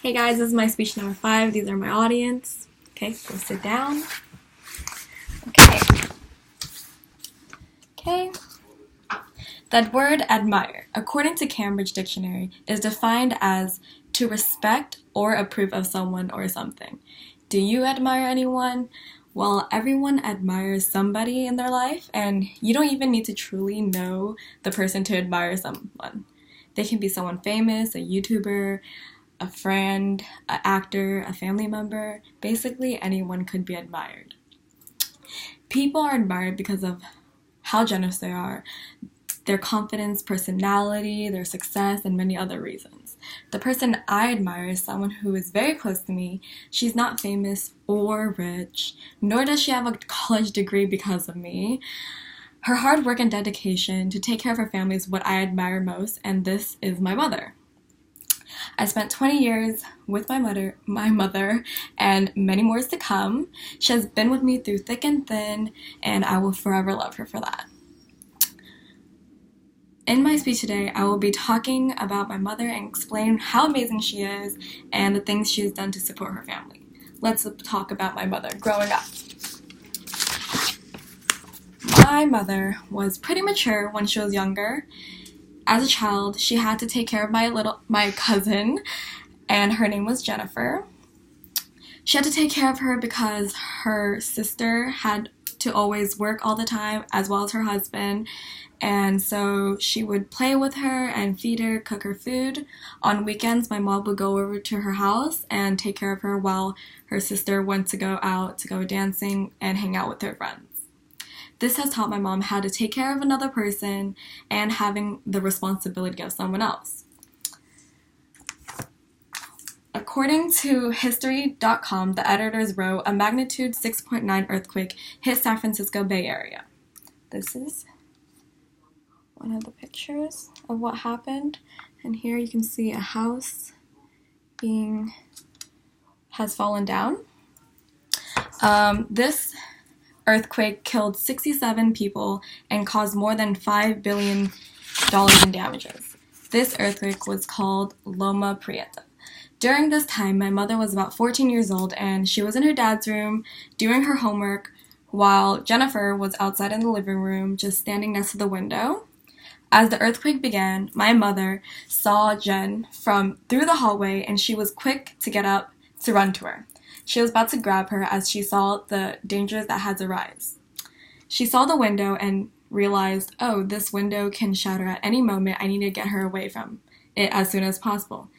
Hey guys, this is my speech number 5. These are my audience. Okay, go sit down. Okay. That word admire, according to Cambridge Dictionary, is defined as to respect or approve of someone or something. Do you admire anyone? Well, everyone admires somebody in their life, and you don't even need to truly know the person to admire someone. They can be someone famous, a YouTuber, a friend, an actor, a family member. Basically, anyone could be admired. People are admired because of how generous they are, their confidence, personality, their success, and many other reasons. The person I admire is someone who is very close to me. She's not famous or rich, nor does she have a college degree because of me. Her hard work and dedication to take care of her family is what I admire most, and this is my mother. I spent 20 years with my mother, and many more is to come. She has been with me through thick and thin, and I will forever love her for that. In my speech today, I will be talking about my mother and explain how amazing she is and the things she has done to support her family. Let's talk about my mother growing up. My mother was pretty mature when she was younger. As a child, she had to take care of my cousin, and her name was Jennifer. She had to take care of her because her sister had to always work all the time, as well as her husband, and so she would play with her and feed her, cook her food. On weekends, my mom would go over to her house and take care of her while her sister went to go out to go dancing and hang out with her friends. This has taught my mom how to take care of another person and having the responsibility of someone else. According to History.com, the editors wrote, a magnitude 6.9 earthquake hit San Francisco Bay Area. This is one of the pictures of what happened. And here you can see a house has fallen down. This earthquake killed 67 people and caused more than $5 billion in damages. This earthquake was called Loma Prieta. During this time, my mother was about 14 years old, and she was in her dad's room doing her homework while Jennifer was outside in the living room just standing next to the window. As the earthquake began, my mother saw Jen from through the hallway, and she was quick to get up to run to her. She was about to grab her as she saw the dangers that had arisen. She saw the window and realized, oh, this window can shatter at any moment. I need to get her away from it as soon as possible.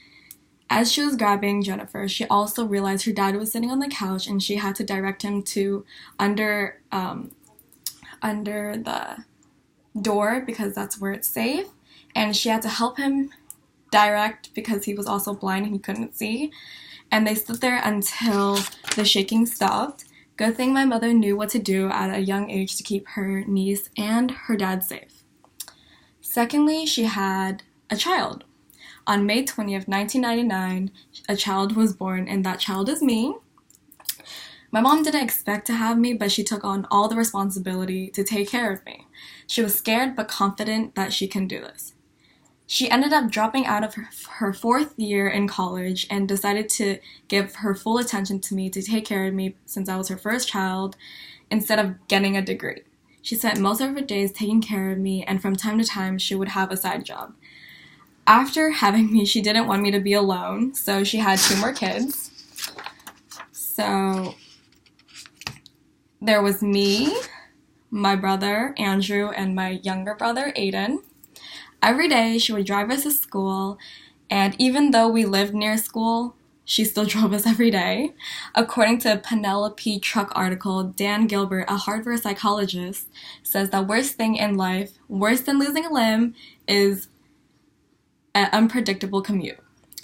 As she was grabbing Jennifer, she also realized her dad was sitting on the couch, and she had to direct him to under the door because that's where it's safe. And she had to help him direct because he was also blind and he couldn't see. And they stood there until the shaking stopped. Good thing my mother knew what to do at a young age to keep her niece and her dad safe. Secondly, she had a child. On May 20th, 1999, a child was born, and that child is me. My mom didn't expect to have me, but she took on all the responsibility to take care of me. She was scared but confident that she can do this. She ended up dropping out of her 4th year in college and decided to give her full attention to me to take care of me since I was her first child instead of getting a degree. She spent most of her days taking care of me, and from time to time she would have a side job. After having me, she didn't want me to be alone, so she had 2 more kids. So there was me, my brother Andrew, and my younger brother Aiden. Every day she would drive us to school, and even though we lived near school, she still drove us every day. According to a Penelope Truck article, Dan Gilbert, a Harvard psychologist, says the worst thing in life, worse than losing a limb, is an unpredictable commute.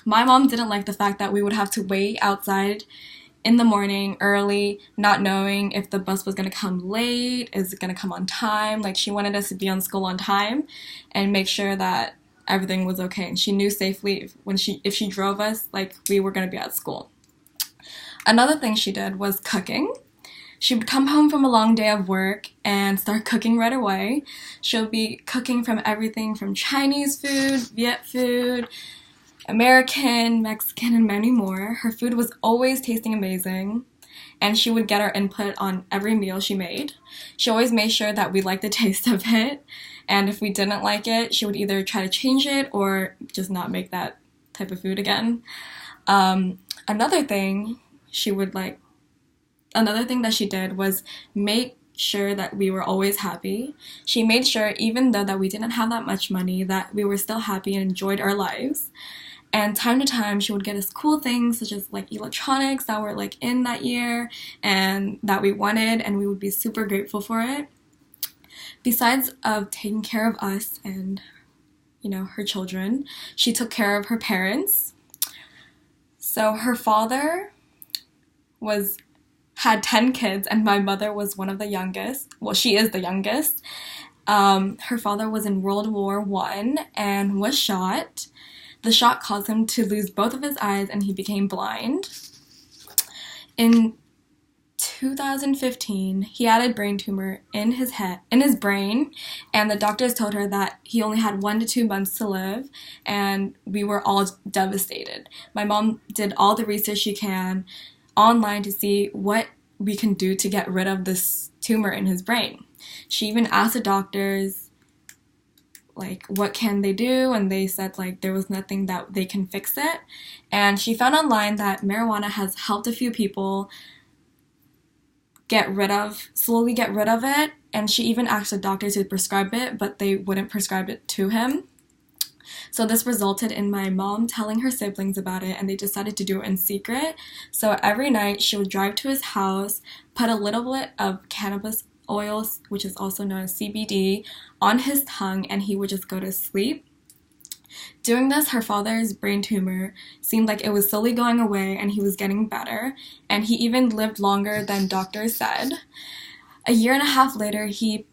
My mom didn't like the fact that we would have to wait outside in the morning early, not knowing if the bus was going to come late, is it going to come on time. Like, she wanted us to be on school on time and make sure that everything was okay. And she knew safely if she drove us, like, we were going to be at school. Another thing she did was cooking. She would come home from a long day of work and start cooking right away. She'll be cooking from everything from Chinese food, Viet food, American, Mexican, and many more. Her food was always tasting amazing, and she would get our input on every meal she made. She always made sure that we liked the taste of it, and if we didn't like it, she would either try to change it or just not make that type of food again. Another thing that she did was make sure that we were always happy. She made sure, even though that we didn't have that much money, that we were still happy and enjoyed our lives. And time to time, she would get us cool things such as like electronics that were like in that year and that we wanted, and we would be super grateful for it. Besides of taking care of us and, her children, she took care of her parents. So her father had 10 kids, and my mother was one of the youngest. Well, she is the youngest. Her father was in World War I and was shot. The shot caused him to lose both of his eyes, and he became blind. In 2015, he had a brain tumor in his brain, and the doctors told her that he only had 1 to 2 months to live, and we were all devastated. My mom did all the research she can online to see what we can do to get rid of this tumor in his brain. She even asked the doctors, like, what can they do? And they said, like, there was nothing that they can fix it. And she found online that marijuana has helped a few people slowly get rid of it. And she even asked the doctors to prescribe it, but they wouldn't prescribe it to him. So this resulted in my mom telling her siblings about it, and they decided to do it in secret. So every night she would drive to his house, put a little bit of cannabis oils, which is also known as CBD, on his tongue, and he would just go to sleep. Doing this, her father's brain tumor seemed like it was slowly going away, and he was getting better, and he even lived longer than doctors said. A year and a half later, he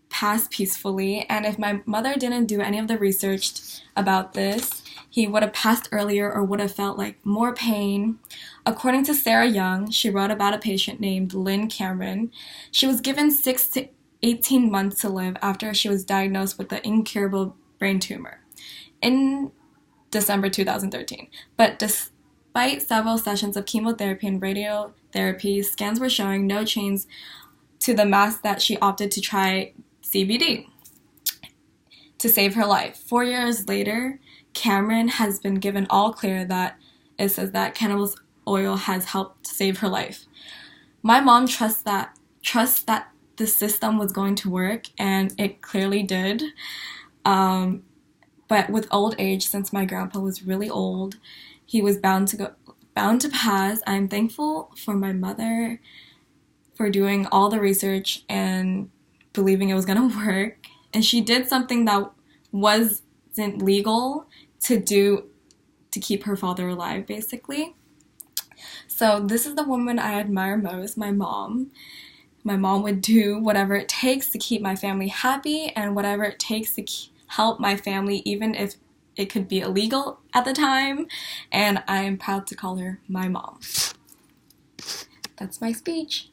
passed peacefully, and if my mother didn't do any of the research about this, he would have passed earlier or would have felt like more pain. According to Sarah Young, she wrote about a patient named Lynn Cameron. She was given 6 to 18 months to live after she was diagnosed with the incurable brain tumor in December 2013. But despite several sessions of chemotherapy and radiotherapy, scans were showing no change to the mass that she opted to try CBD to save her life. 4 years later, Cameron has been given all clear that it says that cannabis oil has helped save her life. My mom trusts that the system was going to work, and it clearly did. But with old age, since my grandpa was really old, he was bound to pass. I'm thankful for my mother for doing all the research and believing it was going to work. And she did something that wasn't legal to do to keep her father alive, basically. So this is the woman I admire most, my mom. My mom would do whatever it takes to keep my family happy and whatever it takes to help my family, even if it could be illegal at the time. And I am proud to call her my mom. That's my speech.